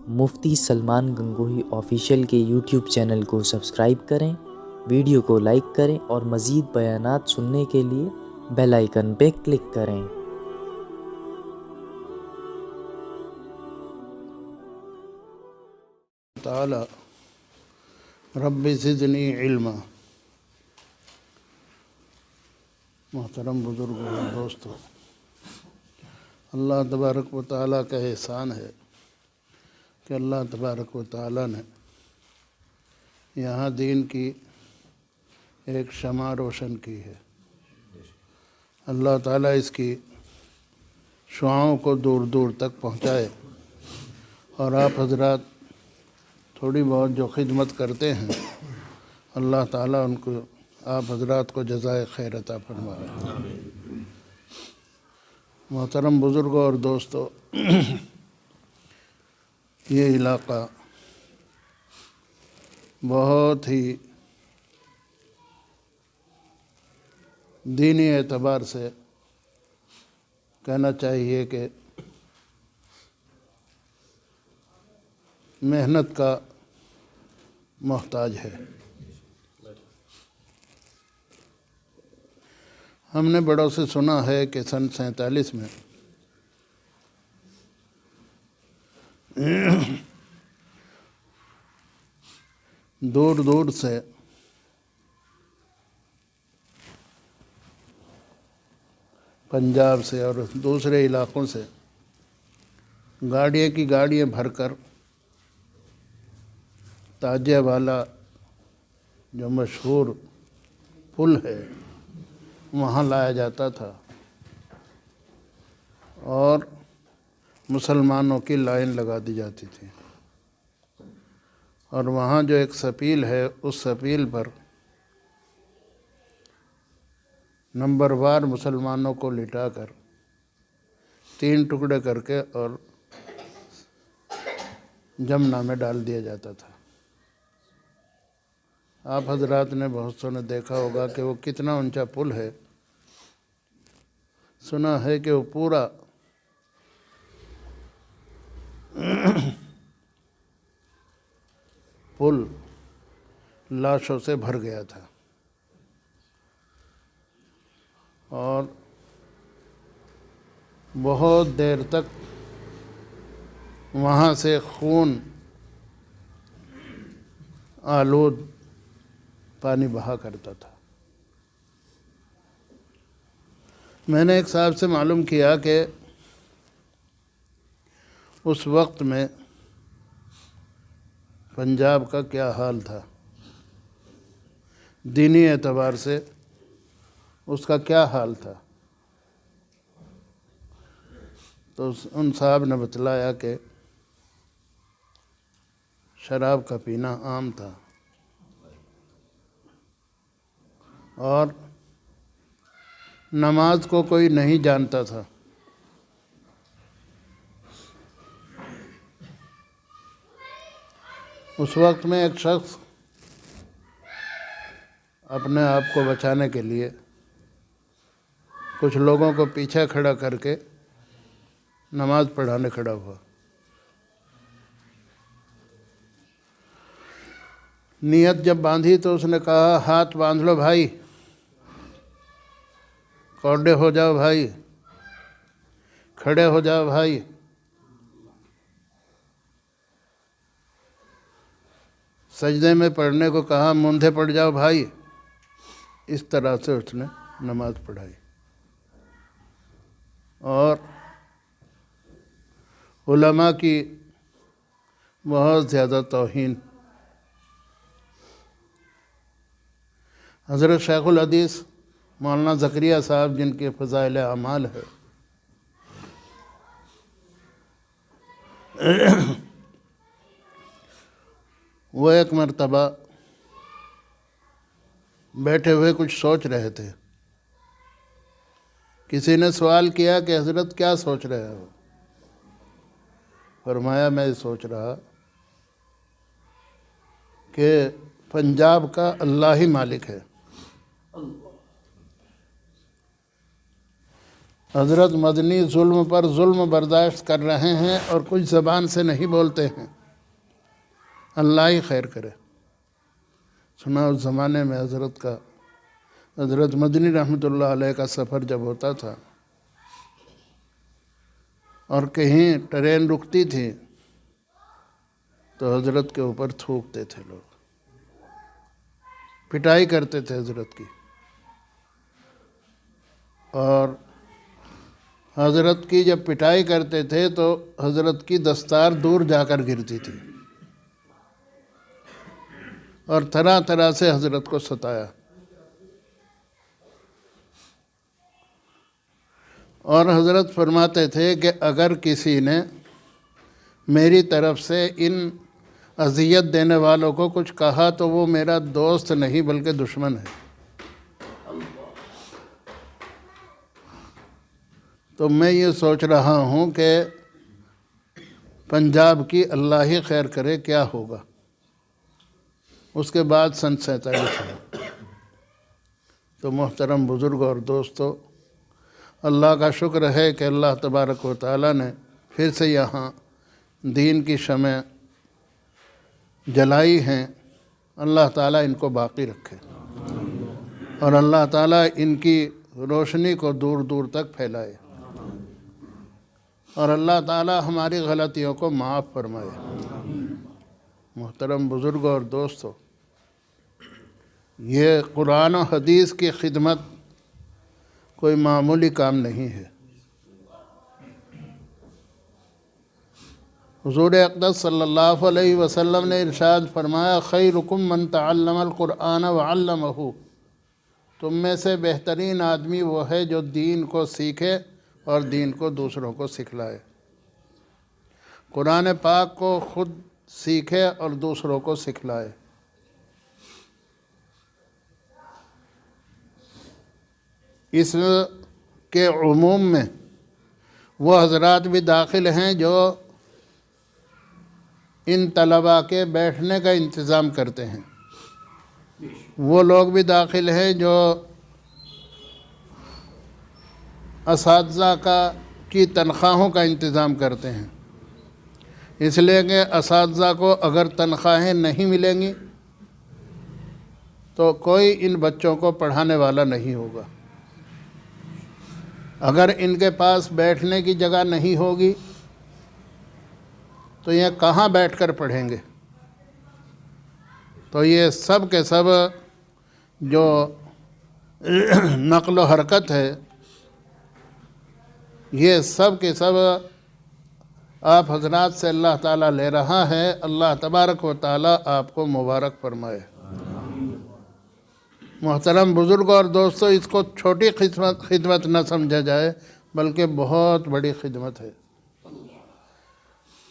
مفتی Salman Gangohi official کے YouTube channel کو subscribe کریں، ویڈیو کو لائک کریں اور مزید بیانات سننے کے لیے بیل آئیکن پہ کلک کریں۔ تعالی رب زدنی علما۔ محترم بزرگوں اور دوستو، اللہ تبارک و تعالیٰ کا احسان ہے کہ اللہ تبارک و تعالیٰ نے یہاں دین کی ایک شمع روشن کی ہے۔ اللہ تعالیٰ اس کی شعاؤں کو دور دور تک پہنچائے، اور آپ حضرات تھوڑی بہت جو خدمت کرتے ہیں، اللہ تعالیٰ ان کو آپ حضرات کو جزائے خیر عطا فرمائے۔ محترم بزرگوں اور دوستو، یہ علاقہ بہت ہی دینی اعتبار سے کہنا چاہیے کہ محنت کا محتاج ہے۔ ہم نے بڑوں سے سنا ہے کہ سن 47 میں دور دور سے پنجاب سے اور دوسرے علاقوں سے گاڑیاں کی گاڑیاں بھر کر تاجیہ والا جو مشہور پل ہے وہاں لایا جاتا تھا، اور مسلمانوں کی لائن لگا دی جاتی تھی، اور وہاں جو ایک سپیل ہے اس سپیل پر نمبر وار مسلمانوں کو لٹا کر 3 ٹکڑے کر کے اور جمنا میں ڈال دیا جاتا تھا۔ آپ حضرات نے بہت سو نے دیکھا ہوگا کہ وہ کتنا اونچا پل ہے۔ سنا ہے کہ وہ پورا پل لاشوں سے بھر گیا تھا، اور بہت دیر تک وہاں سے خون آلود پانی بہا کرتا تھا۔ میں نے ایک صاحب سے معلوم کیا کہ اس وقت میں پنجاب کا کیا حال تھا، دینی اعتبار سے اس کا کیا حال تھا۔ تو ان صاحب نے بتلایا کہ شراب کا پینا عام تھا، اور نماز کو کوئی نہیں جانتا تھا۔ اس وقت میں ایک شخص اپنے آپ کو بچانے کے لیے کچھ لوگوں کو پیچھے کھڑا کر کے نماز پڑھانے کھڑا ہوا۔ نیت جب باندھی تو اس نے کہا، ہاتھ باندھ لو بھائی، کوڈے ہو جاؤ بھائی، کھڑے ہو جاؤ بھائی۔ سجدے میں پڑھنے کو کہا، موندھے پڑ جاؤ بھائی۔ اس طرح سے اس نے نماز پڑھائی، اور علماء کی بہت زیادہ توہین۔ حضرت شیخ الحدیث مولانا زکریا صاحب، جن کے فضائل اعمال ہے، وہ ایک مرتبہ بیٹھے ہوئے کچھ سوچ رہے تھے۔ کسی نے سوال کیا کہ حضرت کیا سوچ رہے ہو؟ فرمایا، میں سوچ رہا کہ پنجاب کا اللہ ہی مالک ہے، حضرت مدنی ظلم پر ظلم برداشت کر رہے ہیں اور کچھ زبان سے نہیں بولتے ہیں، اللہ ہی خیر کرے۔ سنا اس زمانے میں حضرت مدنی رحمۃ اللہ علیہ کا سفر جب ہوتا تھا اور کہیں ٹرین رکتی تھی تو حضرت کے اوپر تھوکتے تھے لوگ، پٹائی کرتے تھے حضرت کی، اور حضرت کی جب پٹائی کرتے تھے تو حضرت کی دستار دور جا کر گرتی تھی، اور طرح طرح سے حضرت کو ستایا۔ اور حضرت فرماتے تھے کہ اگر کسی نے میری طرف سے ان اذیت دینے والوں کو کچھ کہا تو وہ میرا دوست نہیں بلکہ دشمن ہے۔ تو میں یہ سوچ رہا ہوں کہ پنجاب کی اللہ ہی خیر کرے کیا ہوگا۔ اس کے بعد سن 47 ہے۔ تو محترم بزرگ اور دوستو، اللہ کا شکر ہے کہ اللہ تبارک و تعالیٰ نے پھر سے یہاں دین کی شمع جلائی ہیں۔ اللہ تعالیٰ ان کو باقی رکھے اور اللہ تعالیٰ ان کی روشنی کو دور دور تک پھیلائے، اور اللہ تعالیٰ ہماری غلطیوں کو معاف فرمائے۔ محترم بزرگ اور دوستو، یہ قرآن و حدیث کی خدمت کوئی معمولی کام نہیں ہے۔ حضور اقدس صلی اللہ علیہ وسلم نے ارشاد فرمایا، خیرکم من تعلم القرآن وعلمہ، تم میں سے بہترین آدمی وہ ہے جو دین کو سیکھے اور دین کو دوسروں کو سکھلائے۔ قرآن پاک کو خود سیکھے اور دوسروں کو سکھلائے۔ اس کے عموم میں وہ حضرات بھی داخل ہیں جو ان طلباء کے بیٹھنے کا انتظام کرتے ہیں، وہ لوگ بھی داخل ہیں جو اساتذہ کی تنخواہوں کا انتظام کرتے ہیں، اس لیے کہ اساتذہ کو اگر تنخواہیں نہیں ملیں گی تو کوئی ان بچوں کو پڑھانے والا نہیں ہوگا۔ اگر ان کے پاس بیٹھنے کی جگہ نہیں ہوگی تو یہ کہاں بیٹھ کر پڑھیں گے؟ تو یہ سب کے سب جو نقل و حرکت ہے، یہ سب کے سب آپ حضرات سے اللہ تعالیٰ لے رہا ہے۔ اللہ تبارک و تعالیٰ آپ کو مبارک فرمائے۔ محترم بزرگ اور دوستو، اس کو چھوٹی خدمت نہ سمجھا جائے بلکہ بہت بڑی خدمت ہے۔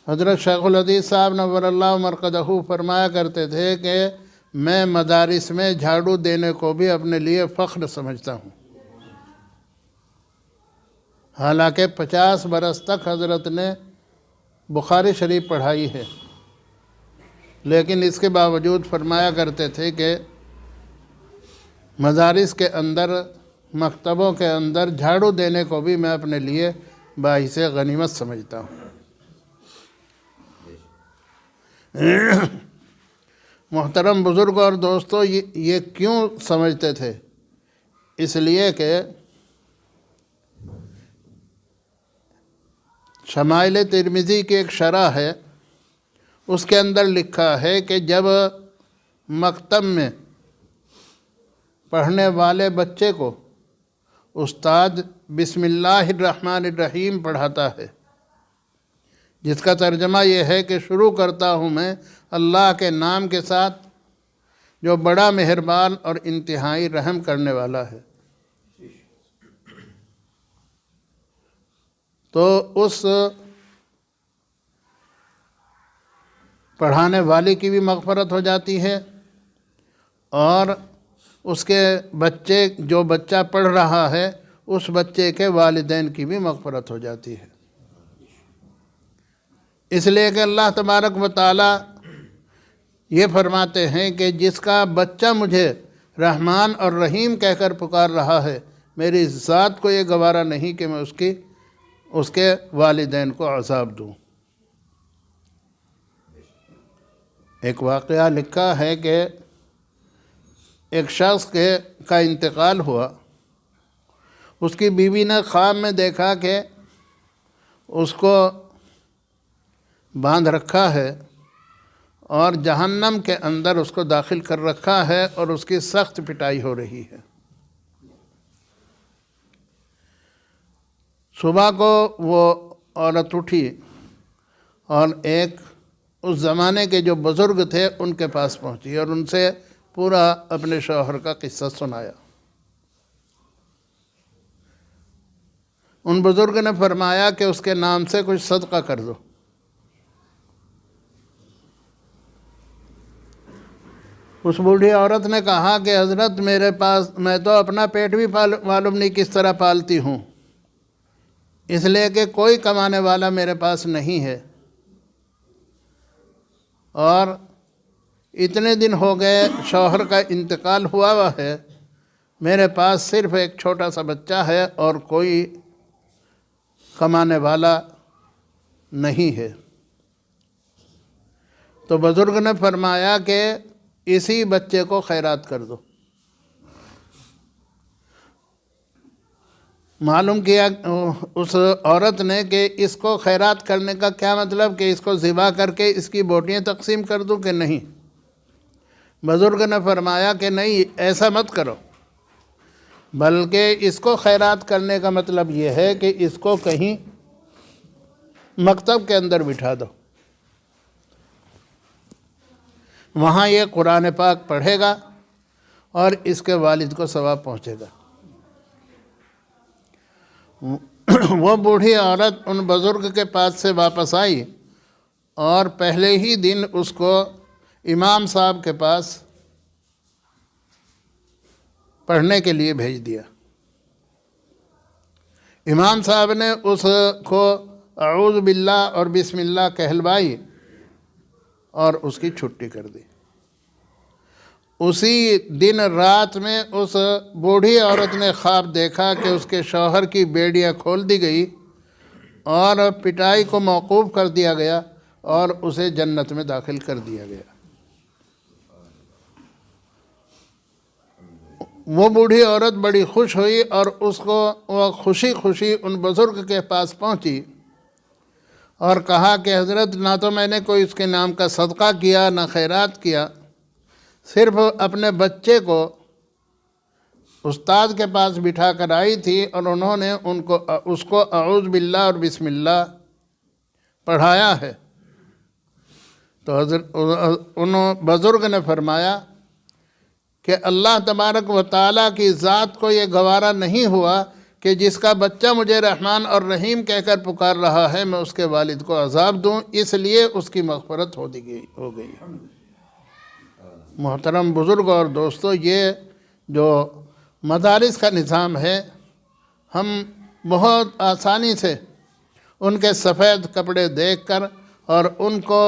حضرت شیخ الحدیث صاحب نور اللہ مرقدہ فرمایا کرتے تھے کہ میں مدارس میں جھاڑو دینے کو بھی اپنے لیے فخر سمجھتا ہوں۔ حالانکہ 50 برس تک حضرت نے بخاری شریف پڑھائی ہے، لیکن اس کے باوجود فرمایا کرتے تھے کہ مدارس کے اندر، مکتبوں کے اندر جھاڑو دینے کو بھی میں اپنے لیے باعث غنیمت سمجھتا ہوں۔ محترم بزرگ اور دوستو، یہ کیوں سمجھتے تھے؟ اس لیے کہ شمائل ترمذی کی ایک شرح ہے، اس کے اندر لکھا ہے کہ جب مکتب میں پڑھنے والے بچے کو استاد بسم اللہ الرحمن الرحیم پڑھاتا ہے، جس کا ترجمہ یہ ہے کہ شروع کرتا ہوں میں اللہ کے نام کے ساتھ جو بڑا مہربان اور انتہائی رحم کرنے والا ہے، تو اس پڑھانے والے کی بھی مغفرت ہو جاتی ہے، اور اس کے بچے، جو بچہ پڑھ رہا ہے اس بچے کے والدین کی بھی مغفرت ہو جاتی ہے۔ اس لیے کہ اللہ تبارک و تعالی یہ فرماتے ہیں کہ جس کا بچہ مجھے رحمان اور رحیم کہہ کر پکار رہا ہے، میری ذات کو یہ گوارا نہیں کہ میں اس کے والدین کو عذاب دوں۔ ایک واقعہ لکھا ہے کہ ایک شخص کا انتقال ہوا، اس کی بیوی نے خواب میں دیکھا کہ اس کو باندھ رکھا ہے اور جہنم کے اندر اس کو داخل کر رکھا ہے اور اس کی سخت پٹائی ہو رہی ہے۔ صبح کو وہ عورت اٹھی اور ایک اس زمانے کے جو بزرگ تھے ان کے پاس پہنچی اور ان سے پورا اپنے شوہر کا قصہ سنایا۔ ان بزرگ نے فرمایا کہ اس کے نام سے کچھ صدقہ کر دو۔ اس بوڑھی عورت نے کہا کہ حضرت میرے پاس، میں تو اپنا پیٹ بھی معلوم نہیں کس طرح پالتی ہوں، اس لیے کہ کوئی کمانے والا میرے پاس نہیں ہے، اور اتنے دن ہو گئے شوہر کا انتقال ہوا ہے، میرے پاس صرف ایک چھوٹا سا بچہ ہے اور کوئی کمانے والا نہیں ہے۔ تو بزرگ نے فرمایا کہ اسی بچے کو خیرات کر دو۔ معلوم کیا اس عورت نے کہ اس کو خیرات کرنے کا کیا مطلب، کہ اس کو ذبح کر کے اس کی بوٹیاں تقسیم کر دوں کہ نہیں؟ بزرگ نے فرمایا کہ نہیں، ایسا مت کرو، بلکہ اس کو خیرات کرنے کا مطلب یہ ہے کہ اس کو کہیں مکتب کے اندر بٹھا دو، وہاں یہ قرآن پاک پڑھے گا اور اس کے والد کو ثواب پہنچے گا۔ وہ بوڑھی عورت ان بزرگ کے پاس سے واپس آئی اور پہلے ہی دن اس کو امام صاحب کے پاس پڑھنے کے لیے بھیج دیا۔ امام صاحب نے اس کو اعوذ باللہ اور بسم اللہ کہلوائی اور اس کی چھٹی کر دی۔ اسی دن رات میں اس بوڑھی عورت نے خواب دیکھا کہ اس کے شوہر کی بیڑیاں کھول دی گئی اور پٹائی کو موقوف کر دیا گیا اور اسے جنت میں داخل کر دیا گیا۔ وہ بوڑھی عورت بڑی خوش ہوئی اور وہ خوشی خوشی ان بزرگ کے پاس پہنچی اور کہا کہ حضرت نہ تو میں نے کوئی اس کے نام کا صدقہ کیا نہ خیرات کیا، صرف اپنے بچے کو استاد کے پاس بٹھا کر آئی تھی اور انہوں نے اس کو اعوذ باللہ اور بسم اللہ پڑھایا ہے۔ تو ان بزرگ نے فرمایا کہ اللہ تبارک و تعالیٰ کی ذات کو یہ گوارا نہیں ہوا کہ جس کا بچہ مجھے رحمان اور رحیم کہہ کر پکار رہا ہے میں اس کے والد کو عذاب دوں، اس لیے اس کی مغفرت ہو گئی۔ محترم بزرگ اور دوستو، یہ جو مدارس کا نظام ہے، ہم بہت آسانی سے ان کے سفید کپڑے دیکھ کر اور ان کو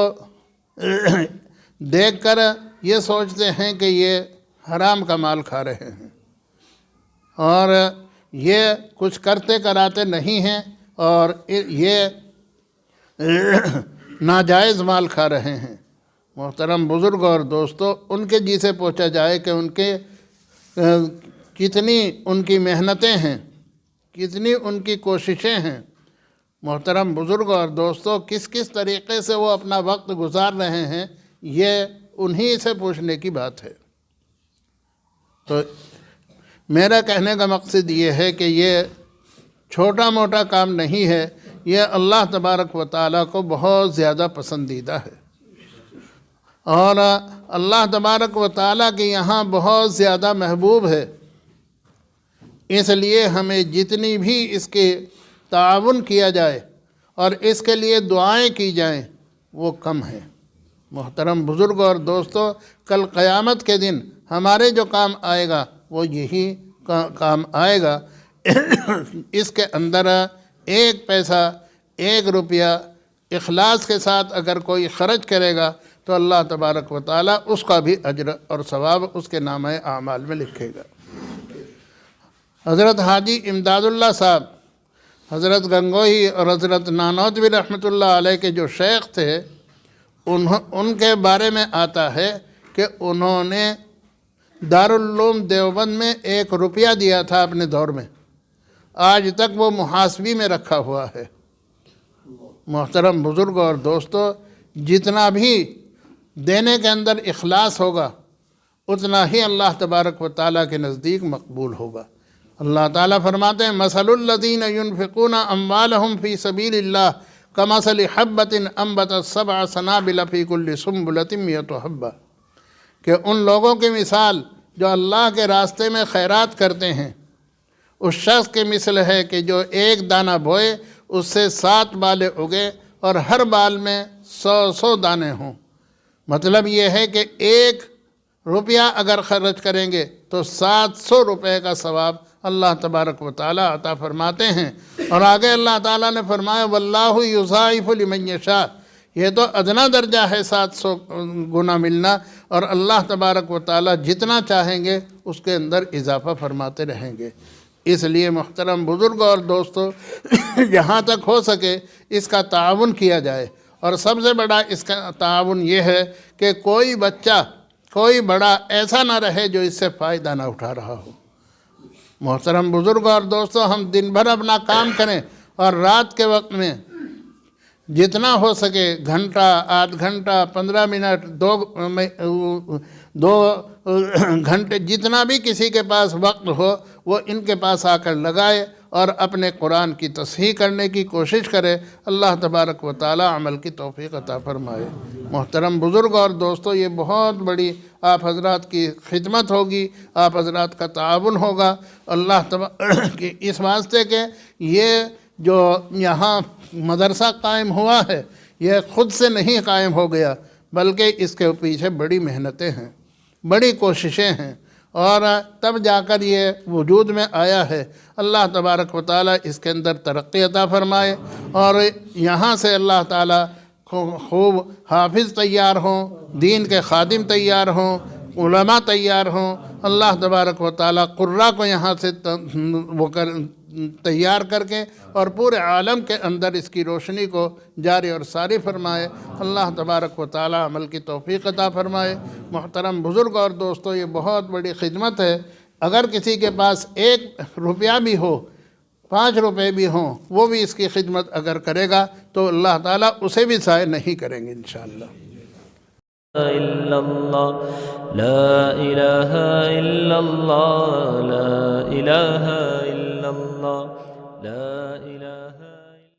دیکھ کر یہ سوچتے ہیں کہ یہ حرام کا مال کھا رہے ہیں اور یہ کچھ کرتے کراتے نہیں ہیں اور یہ ناجائز مال کھا رہے ہیں۔ محترم بزرگ اور دوستو، ان کے جی سے پوچھا جائے کہ ان کے کتنی ان کی محنتیں ہیں، کتنی ان کی کوششیں ہیں۔ محترم بزرگ اور دوستو، کس کس طریقے سے وہ اپنا وقت گزار رہے ہیں، یہ انہی سے پوچھنے کی بات ہے۔ تو میرا کہنے کا مقصد یہ ہے کہ یہ چھوٹا موٹا کام نہیں ہے، یہ اللہ تبارک و تعالیٰ کو بہت زیادہ پسندیدہ ہے اور اللہ تبارک و تعالیٰ کے یہاں بہت زیادہ محبوب ہے۔ اس لیے ہمیں جتنی بھی اس کے تعاون کیا جائے اور اس کے لیے دعائیں کی جائیں وہ کم ہیں۔ محترم بزرگ اور دوستو، کل قیامت کے دن ہمارے جو کام آئے گا وہ یہی کام آئے گا۔ اس کے اندر ایک پیسہ، ایک روپیہ اخلاص کے ساتھ اگر کوئی خرچ کرے گا تو اللہ تبارک و تعالیٰ اس کا بھی اجر اور ثواب اس کے نامہ اعمال میں لکھے گا۔ حضرت حاجی امداداللہ صاحب، حضرت گنگوہی اور حضرت نانوتوی رحمۃ اللہ علیہ کے جو شیخ تھے، ان کے بارے میں آتا ہے کہ انہوں نے دارالعلوم دیوبند میں 1 روپیہ دیا تھا اپنے دور میں، آج تک وہ محاسبی میں رکھا ہوا ہے۔ محترم بزرگ اور دوستو، جتنا بھی دینے کے اندر اخلاص ہوگا اتنا ہی اللہ تبارک و تعالیٰ کے نزدیک مقبول ہوگا۔ اللہ تعالیٰ فرماتے ہیں مثل الذین ينفقون اموالهم فی سبیل اللہ کمثل حبۃ انبتت 7 سنابل فی کل سنبلۃ 100 حبۃ، کہ ان لوگوں کی مثال جو اللہ کے راستے میں خیرات کرتے ہیں اس شخص کے مثل ہے کہ جو 1 دانہ بوئے اس سے 7 بالیں اگے اور ہر بال میں 100 دانے ہوں۔ مطلب یہ ہے کہ 1 روپیہ اگر خرچ کریں گے تو 700 روپے کا ثواب اللہ تبارک و تعالیٰ عطا فرماتے ہیں۔ اور آگے اللہ تعالیٰ نے فرمایا واللہ یضاعف لمن یشاء، یہ تو ادنا درجہ ہے 700 گنا ملنا، اور اللہ تبارک و تعالیٰ جتنا چاہیں گے اس کے اندر اضافہ فرماتے رہیں گے۔ اس لیے محترم بزرگ اور دوستو، جہاں تک ہو سکے اس کا تعاون کیا جائے، اور سب سے بڑا اس کا تعاون یہ ہے کہ کوئی بچہ، کوئی بڑا ایسا نہ رہے جو اس سے فائدہ نہ اٹھا رہا ہو۔ محترم بزرگ اور دوستو، ہم دن بھر اپنا کام کریں اور رات کے وقت میں جتنا ہو سکے گھنٹہ، آدھ گھنٹہ، 15 منٹ، 2 گھنٹے، جتنا بھی کسی کے پاس وقت ہو وہ ان کے پاس آ کر لگائے اور اپنے قرآن کی تصحیح کرنے کی کوشش کرے۔ اللہ تبارک و تعالی عمل کی توفیق عطا فرمائے۔ محترم بزرگ اور دوستو، یہ بہت بڑی آپ حضرات کی خدمت ہوگی، آپ حضرات کا تعاون ہوگا اللہ کی اس واسطے کہ یہ جو یہاں مدرسہ قائم ہوا ہے یہ خود سے نہیں قائم ہو گیا، بلکہ اس کے پیچھے بڑی محنتیں ہیں، بڑی کوششیں ہیں، اور تب جا کر یہ وجود میں آیا ہے۔ اللہ تبارک و تعالیٰ اس کے اندر ترقی عطا فرمائے، اور یہاں سے اللہ تعالیٰ خوب حافظ تیار ہوں، دین کے خادم تیار ہوں، علماء تیار ہوں۔ اللہ تبارک و تعالیٰ قرہ کو یہاں سے تیار کر کے اور پورے عالم کے اندر اس کی روشنی کو جاری اور ساری فرمائے۔ اللہ تبارک و تعالی عمل کی توفیق عطا فرمائے۔ محترم بزرگ اور دوستو، یہ بہت بڑی خدمت ہے۔ اگر کسی کے پاس 1 روپیہ بھی ہو، 5 روپے بھی ہوں، وہ بھی اس کی خدمت اگر کرے گا تو اللہ تعالیٰ اسے بھی ضائع نہیں کریں گے انشاءاللہ۔ الا اللہ، لا الہ الا اللہ، لا الہ الا اللہ، لا